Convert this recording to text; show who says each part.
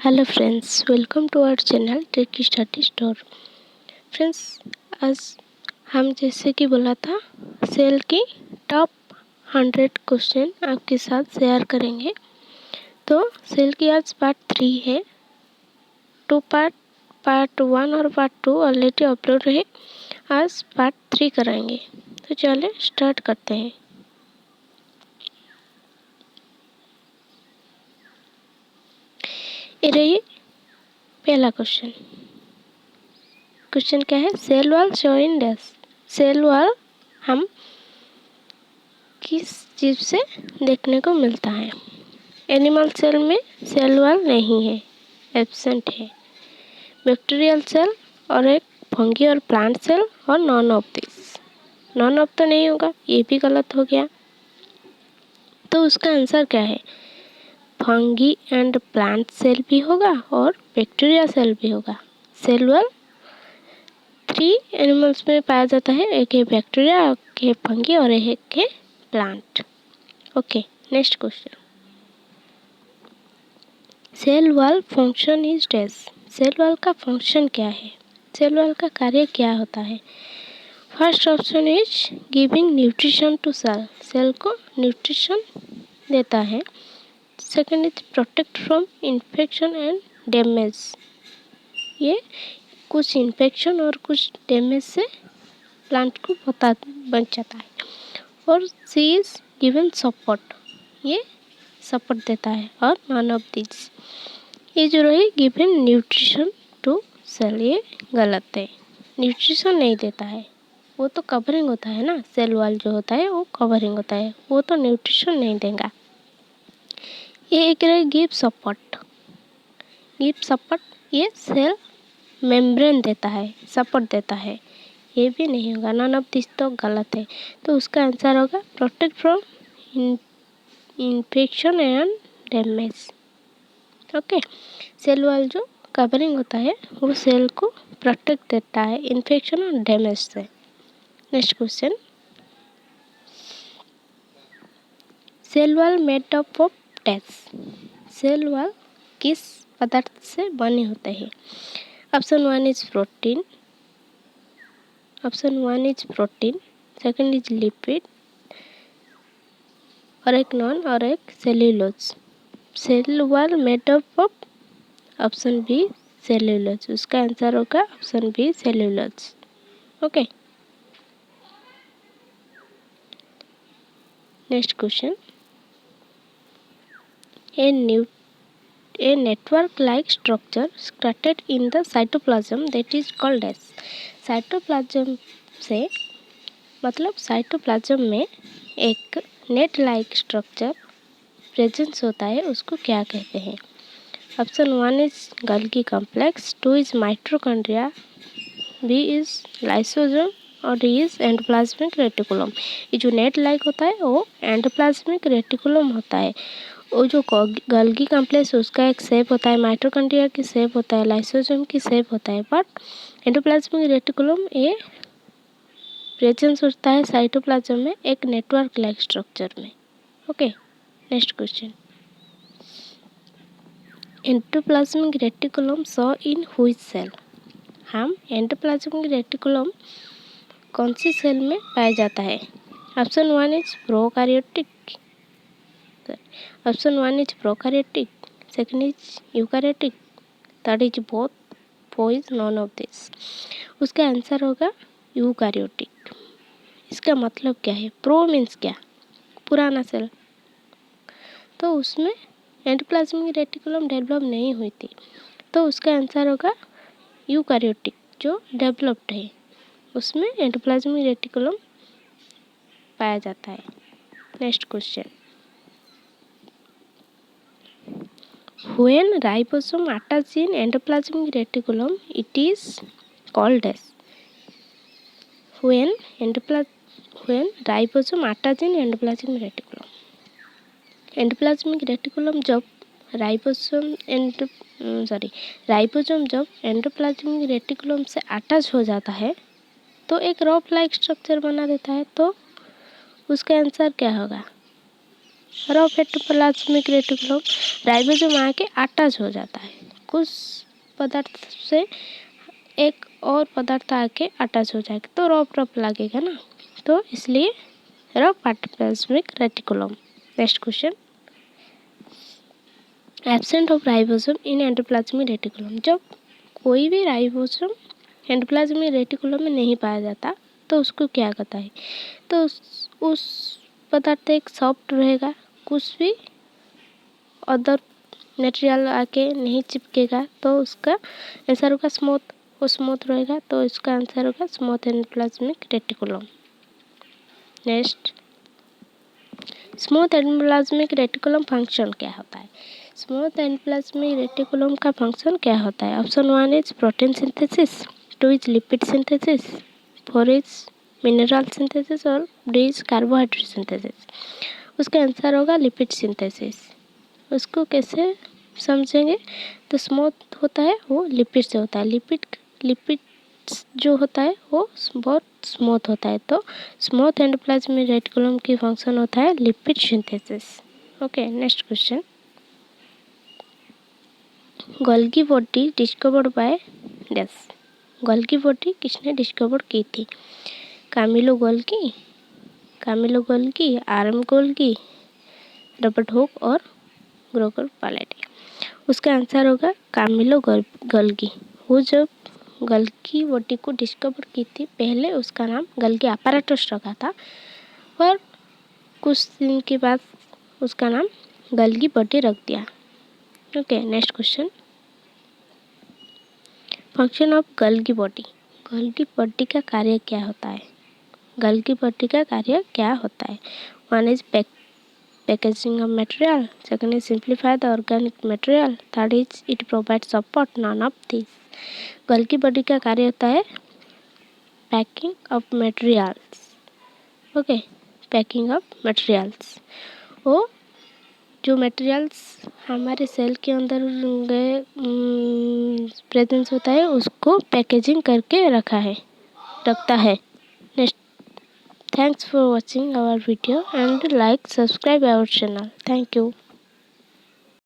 Speaker 1: Hello friends, welcome to our channel trick study store. Friends, आज हम जैसे कि बोला था सेल की टॉप 100 क्वेश्चन आपके साथ शेयर करेंगे। तो सेल की आज पार्ट 3 है। पार्ट 1 और पार्ट 2 ऑलरेडी अपलोड है। आज पार्ट 3 कराएंगे। तो चलिए स्टार्ट करते हैं। ये रही पहला क्वेश्चन क्या है? Cell wall show in dash. Cell wall हम किस चीज से देखने को मिलता है? एनिमल सेल में सेल वॉल नहीं है, एब्सेंट है। बैक्टीरियल सेल और एक फंगी और प्लांट सेल और non of this. None of तो नहीं होगा, ये भी गलत हो गया। तो उसका आंसर क्या है? फंगी एंड प्लांट सेल भी होगा और बैक्टीरिया सेल भी होगा। सेल वॉल 3 एनिमल्स में पाया जाता है। एक है बैक्टीरिया, एक है फंगी और एक है plant. Okay, next question. Cell wall function is dash. Cell wall का फंक्शन क्या है? सेल वॉल का कार्य क्या होता है? First option is giving nutrition to cell. Cell को न्यूट्रिशन देता है। Second is protect from infection and damage. ये कुछ इन्फेक्शन और कुछ डैमेज से प्लांट को बचाता है। और सी इज गिवन सपोर्ट। ये सपोर्ट देता है। और नॉन ऑफ दिस। ये जो रही गिवन न्यूट्रिशन टू सेल, ये गलत है। न्यूट्रिशन नहीं देता है, वो तो कवरिंग होता है ना। सेल वॉल जो होता है वो कवरिंग होता है, वो तो न्यूट्रिशन नहीं देगा। ये एक रही गिव सपोर्ट। गिव सपोर्ट, ये सेल मेम्ब्रेन देता है, सपोर्ट देता है, ये भी नहीं होगा। नॉन ऑफ दिस तो गलत है। तो उसका आंसर होगा protect from infection and damage. Okay, cell wall जो कवरिंग होता है वो सेल को प्रोटेक्ट देता है इन्फेक्शन और डैमेज से। Next question. Cell wall made up of dash. Cell wall किस पदार्थ से बने होते हैं? Option 1 is protein. Option 1 is protein, second is lipid और एक नॉन और एक cellulose. Cell wall made up of option B cellulose. उसका आंसर होगा option B cellulose. Okay, next question. A network-like structure started in the cytoplasm that is called as। Cytoplasm से मतलब cytoplasm में एक नेट लाइक स्ट्रक्चर प्रेजेंस होता है, उसको क्या कहते हैं? Option 1 is Golgi complex, 2 is mitochondria, B is lysosome और डी इज एंडोप्लाज्मिक रेटिकुलम। ये जो नेट लाइक होता है वो एंडोप्लाज्मिक रेटिकुलम होता है। वो जो गल्गी कॉम्प्लेक्स उसका एक शेप होता है, माइटोकॉन्ड्रिया की शेप होता है, लाइसोसोम की शेप होता है, बट एंडोप्लाज्मिक रेटिकुलम ये प्रेजेंस होता है साइटोप्लाज्म में एक नेटवर्क लाइक स्ट्रक्चर में। Okay, next question. Endoplasmic reticulum show in which cell. हम एंडोप्लाज्मिक रेटिकुलम कौन सी सेल में पाया जाता है? Option 1 is prokaryotic, option 1 is prokaryotic, second is eukaryotic, third is both, four is none of this. उसका answer होगा यूकैरियोटिक। इसका मतलब क्या है? प्रो मीन्स क्या? पुराना सेल, तो उसमें एंडोप्लाज्मिक रेटिकुलम डेवलप नहीं हुई थी, तो उसका आंसर होगा यूकैरियोटिक जो डेवलप्ड है, उसमें एंडोप्लाज्मिक रेटिकुलम पाया जाता है। Next question. When ribosome attaches in endoplasmic reticulum, it is called as। when ribosome attaches in endoplasmic reticulum, endoplasmic reticulum जब राइबोसोम जब एंडोप्लाज्मिक रेटिकुलम से अटैच हो जाता है तो एक रॉप लाइक स्ट्रक्चर बना देता है। तो उसका आंसर क्या होगा? रॉप एंडोप्लाज्मिक रेटिकुलम राइबोसोम आके अटैच हो जाता है कुछ पदार्थ से एक और पदार्थ आके अटैच हो जाएगा तो रफ लगेगा ना, तो इसलिए rough endoplasmic reticulum. Next question, absent of ribosome in endoplasmic reticulum. जब कोई भी राइबोसोम एंडोप्लाज्मिक रेटिकुलम में नहीं पाया जाता तो उसको क्या कहता है, तो उस पदार्थ एक सॉफ्ट रहेगा, कुछ भी अदर मटेरियल आके नहीं चिपकेगा, तो उसका आंसर होगा स्मूथ। वो स्मूथ रहेगा तो इसका आंसर होगा smooth endoplasmic reticulum. Next, smooth endoplasmic reticulum function क्या होता है। स्मूथ एंडोप्लाज्मिक रेटिकुलम का फंक्शन क्या होता है। Option 1 is protein synthesis, 2 is lipid synthesis, 4 is mineral synthesis और D इज कार्बोहाइड्रेट सिंथेसिस। उसका आंसर होगा लिपिड सिंथेसिस। उसको कैसे समझेंगे, तो स्मूथ होता है वो लिपिड से होता है, लिपिड जो होता है वो बहुत स्मूथ होता है, तो स्मूथ एंडोप्लाज्मिक रेटिकुलम की फंक्शन होता है lipid synthesis. Okay, next question, Golgi body discovered by dash. Golgi body किसने डिस्कवर की थी। Camilo Golgi, RM Golgi, Robert Hooke और ग्रेगर पालेटी। उसका आंसर होगा कामिलो गोल्गी। वो जब गोल्गी बॉडी को डिस्कवर की थी, पहले उसका नाम गोल्गी apparatus रखा था, पर कुछ दिन के बाद उसका नाम गोल्गी बॉडी रख दिया। Okay, next question, function of Golgi body. Golgi body का कार्य क्या होता है। गोल्गी बॉडी का कार्य क्या होता है। 1 is packaging of material, 2nd is simplify the organic material, 3rd is it provides support, none of these. Golgi body का कार्य होता है packing of materials. Okay, packing of materials, वो जो मटेरियल्स हमारे सेल के अंदर गए प्रेजेंस होता है उसको पैकेजिंग करके रखता है। Next, thanks for watching our video and like, subscribe our channel. Thank you.